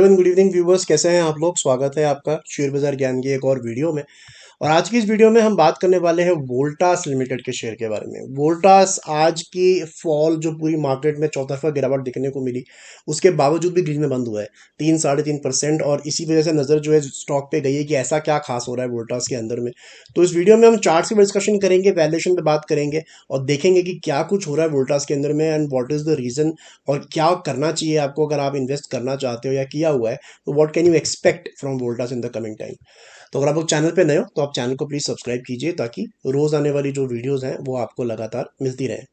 Hello and good evening viewers, कैसे हैं आप लोग। स्वागत है आपका शेयर बाजार ज्ञान की एक और वीडियो में। और आज की इस वीडियो में हम बात करने वाले हैं वोल्टास लिमिटेड के शेयर के बारे में। वोल्टास आज की फॉल जो पूरी मार्केट में चौतरफा गिरावट देखने को मिली, उसके बावजूद भी ग्रीन में बंद हुआ है 3 साढ़े 3%। और इसी वजह से नज़र जो है स्टॉक पे गई है कि ऐसा क्या खास हो रहा है वोल्टास के अंदर में। तो इस वीडियो में हम चार्ट से डिस्कशन करेंगे, वैल्यूएशन पे बात करेंगे और देखेंगे कि क्या कुछ हो रहा है वोल्टास के अंदर में and what is the reason और क्या करना चाहिए आपको अगर आप इन्वेस्ट करना चाहते हो या किया हुआ है। तो what can you expect from Voltas in the coming time. तो अगर आप लोग चैनल पे नए हो तो आप चैनल को प्लीज सब्सक्राइब कीजिए ताकि रोज आने वाली जो वीडियोस हैं वो आपको लगातार मिलती रहे।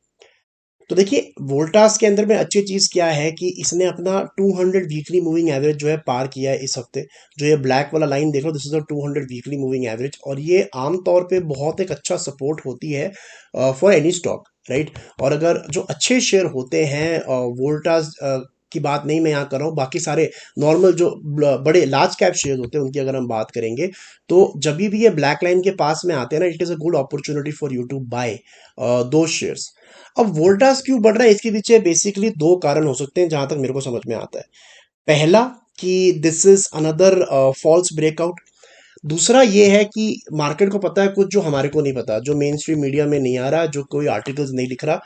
तो देखिए वोल्टास के अंदर में अच्छी चीज क्या है कि इसने अपना 200 वीकली मूविंग एवरेज जो है पार किया है इस हफ्ते। जो ये ब्लैक वाला लाइन देख लो, this is a 200 weekly moving average और ये आमतौर पे बहुत एक अच्छा सपोर्ट होती है फॉर एनी स्टॉक, राइट। और अगर जो अच्छे शेयर होते हैं वोल्टास की बात नहीं मैं यहाँ कर रहा हूँ, बाकी सारे नॉर्मल जो बड़े लार्ज कैप शेयर होते हैं उनकी अगर हम बात करेंगे तो जब भी ये ब्लैक लाइन के पास में आते हैं ना, it is a good opportunity for you to buy दो शेयर्स। अब वोल्टास क्यों बढ़ रहा है, इसके पीछे बेसिकली दो कारण हो सकते हैं जहां तक मेरे को समझ में आता है। पहला कि this is another false breakout. दूसरा ये है कि मार्केट को पता है कुछ जो हमारे को नहीं पता, जो मेन स्ट्रीम मीडिया में नहीं आ रहा, जो कोई आर्टिकल्स नहीं लिख रहा।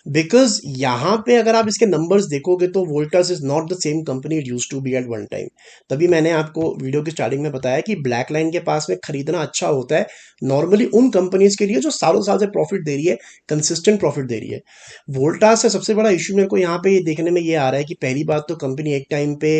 बिकॉज यहाँ पे अगर आप इसके नंबर्स देखोगे तो Voltas is not the same company it use to be at one time. तभी मैंने आपको वीडियो की स्टार्टिंग में बताया कि ब्लैक लाइन के पास में खरीदना अच्छा होता है नॉर्मली उन कंपनीज के लिए जो सालों साल से प्रॉफिट दे रही है, कंसिस्टेंट प्रॉफिट दे रही है। वोल्टास का सबसे बड़ा इशू मेरे को यहाँ पे ये देखने में ये आ रहा है कि पहली बात तो कंपनी एक टाइम पे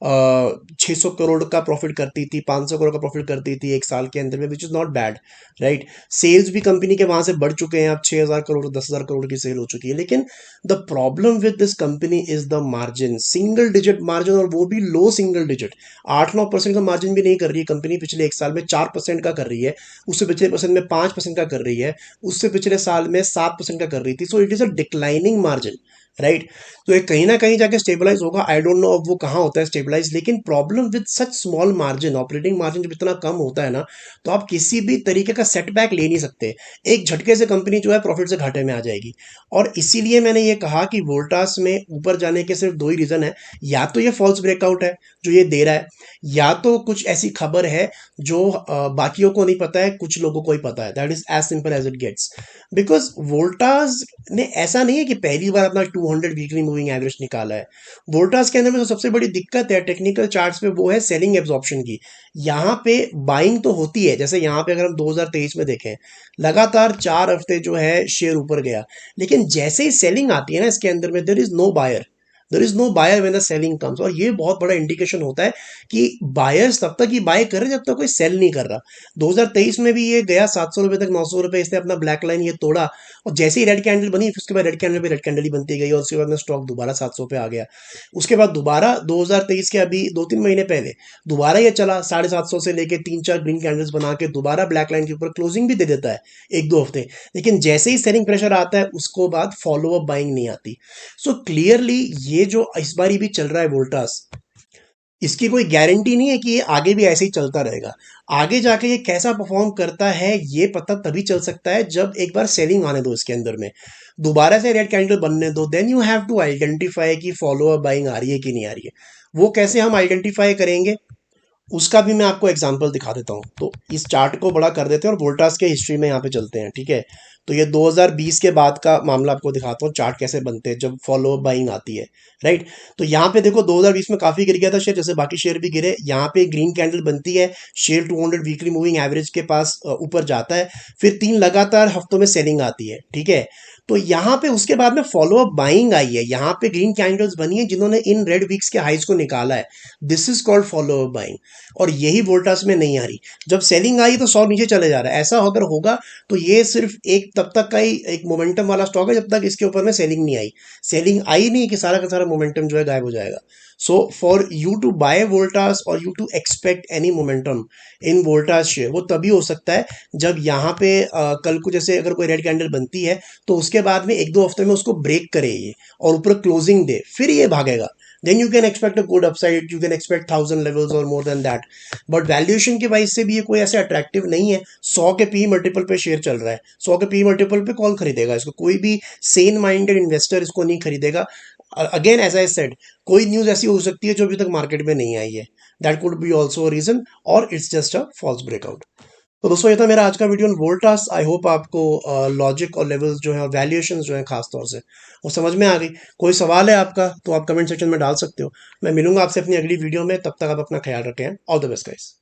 600 करोड़ का प्रॉफिट करती थी, 500 करोड़ का प्रॉफिट करती थी एक साल के अंदर में, which is not bad, right. Sales भी कंपनी के वहां से बढ़ चुके हैं, अब 6,000 करोड़ 10,000 करोड़ की सेल हो चुकी है। लेकिन the problem with this company is the margin, single digit margin और वो भी लो सिंगल डिजिट। 8-9% का मार्जिन भी नहीं कर रही है कंपनी, पिछले एक साल में 4% का कर रही है, उससे पिछले परसेंट में 5% का कर रही है, उससे पिछले साल में 7% का कर रही थी। So it is a declining margin, right. तो ये कहीं ना कहीं जाके स्टेबलाइज होगा, आई डोंट नो अब वो कहाँ होता है स्टेबलाइज। लेकिन problem with such small margin, operating margin जब इतना कम होता है ना, तो आप किसी भी तरीके का सेटबैक ले नहीं सकते। एक झटके से कंपनी जो है प्रॉफिट से घाटे में आ जाएगी। और इसीलिए मैंने ये कहा कि वोल्टास में ऊपर जाने के सिर्फ दो ही रीजन है, या तो ये फॉल्स ब्रेकआउट है जो ये दे रहा है, या तो कुछ ऐसी खबर है जो बाकियों को नहीं पता है, कुछ लोगों को ही पता है। That is as simple as it gets. Because Voltas ने ऐसा नहीं है कि पहली बार अपना 200 वीकली मूविंग एवरेज निकाला है। वोल्टास के अंदर में जो सबसे बड़ी दिक्कत है टेक्निकल चार्ट्स पे वो है सेलिंग एब्जॉर्प्शन की। यहाँ पे बाइंग तो होती है, जैसे यहाँ पे अगर हम 2023 में देखें लगातार 4 हफ्ते जो है शेयर ऊपर गया, लेकिन जैसे ही सेलिंग आती है ना इसके अंदर में, there is no buyer when the selling comes. और ये बहुत बड़ा इंडिकेशन होता है कि बायर्स तब तक ही बाय कर रहे हैं जब तक कोई सेल नहीं कर रहा। 2023 में भी ये गया 700 रुपए तक, 900 रुपए, इसने अपना ब्लैक लाइन ये तोड़ा और जैसे ही रेड कैंडल बनी उसके बाद रेड कैंडल पे रेड कैंडल ही बनती गई और उसके बाद में स्टॉक दोबारा 700 पे आ गया। उसके बाद दोबारा 2023 के अभी 2-3 महीने पहले दोबारा ये चला 750 से लेके 3-4 ग्रीन कैंडल्स बना के दोबारा ब्लैक लाइन के ऊपर क्लोजिंग भी दे देता है 1-2 हफ्ते। लेकिन जैसे ही सेलिंग प्रेशर आता है उसको बाद फॉलो अप बाइंग नहीं आती। सो क्लियरली ये जो इस बारी भी चल रहा है वोल्टास, इसकी कोई गारंटी नहीं है कि ये आगे भी ऐसे ही चलता रहेगा। आगे जाके ये कैसा परफॉर्म करता है ये पता तभी चल सकता है जब एक बार सेलिंग आने दो इसके अंदर में, दोबारा से रेड कैंडल बनने दो, then you have to identify कि फॉलो अप बाइंग आ रही है कि नहीं आ रही है। वो कैसे हम आइडेंटिफाई करेंगे उसका भी मैं आपको एग्जांपल दिखा देता हूँ। तो इस चार्ट को बड़ा कर देते हैं और वोल्टास के हिस्ट्री में यहाँ पे चलते हैं, ठीक है। तो ये 2020 के बाद का मामला आपको दिखाता हूँ, चार्ट कैसे बनते हैं जब फॉलो अप बाइंग आती है, राइट। तो यहाँ पे देखो 2020 में काफी गिर गया था शेयर, जैसे बाकी शेयर भी गिरे। यहाँ पे ग्रीन कैंडल बनती है, शेयर 200 वीकली मूविंग एवरेज के पास ऊपर जाता है, फिर 3 लगातार हफ्तों में सेलिंग आती है, ठीक है। तो यहाँ पे उसके बाद में फॉलो अप बाइंग आई है, यहाँ पे ग्रीन कैंडल्स बनी है जिन्होंने इन रेड वीक्स के हाइज को निकाला है। This is called follow up buying. और यही वोल्टास में नहीं आ रही। जब सेलिंग आई तो 100 नीचे चले जा रहा है, ऐसा अगर होगा तो ये सिर्फ एक तब तक का ही एक मोमेंटम वाला स्टॉक है जब तक इसके ऊपर में सेलिंग नहीं आई। सेलिंग आई नहीं कि सारा का सारा मोमेंटम जो है गायब हो जाएगा। So for you to buy Voltas और you to expect any momentum in Voltas share, वो तभी हो सकता है जब यहाँ पे कल को जैसे अगर कोई रेड कैंडल बनती है तो उसके बाद में 1-2 हफ्ते में उसको ब्रेक करे ये और ऊपर क्लोजिंग दे, फिर ये भागेगा। Then you can expect a good upside, you can expect 1000 levels और more than that. But valuation के वाइज से भी ये कोई ऐसे अट्रैक्टिव नहीं है। 100 के पी मल्टीपल पे शेयर चल रहा है, 100 के पी मल्टीपल पे कौन खरीदेगा इसको? कोई भी सेन माइंडेड इन्वेस्टर इसको नहीं खरीदेगा। अगेन एज आई सेड, कोई न्यूज ऐसी हो सकती है जो अभी तक मार्केट में नहीं आई है, that could be also reason, और it's just a false breakout. तो दोस्तों ये था मेरा आज का video on Voltas. I hope आपको लॉजिक और लेवल्स जो है और वैल्यूएशन जो है खास तौर से वो समझ में आ गई। कोई सवाल है आपका तो आप कमेंट सेक्शन में डाल सकते हो। मैं मिलूंगा आपसे अपनी अगली वीडियो में, तब तक आप अपना ख्याल रखें। All the best guys.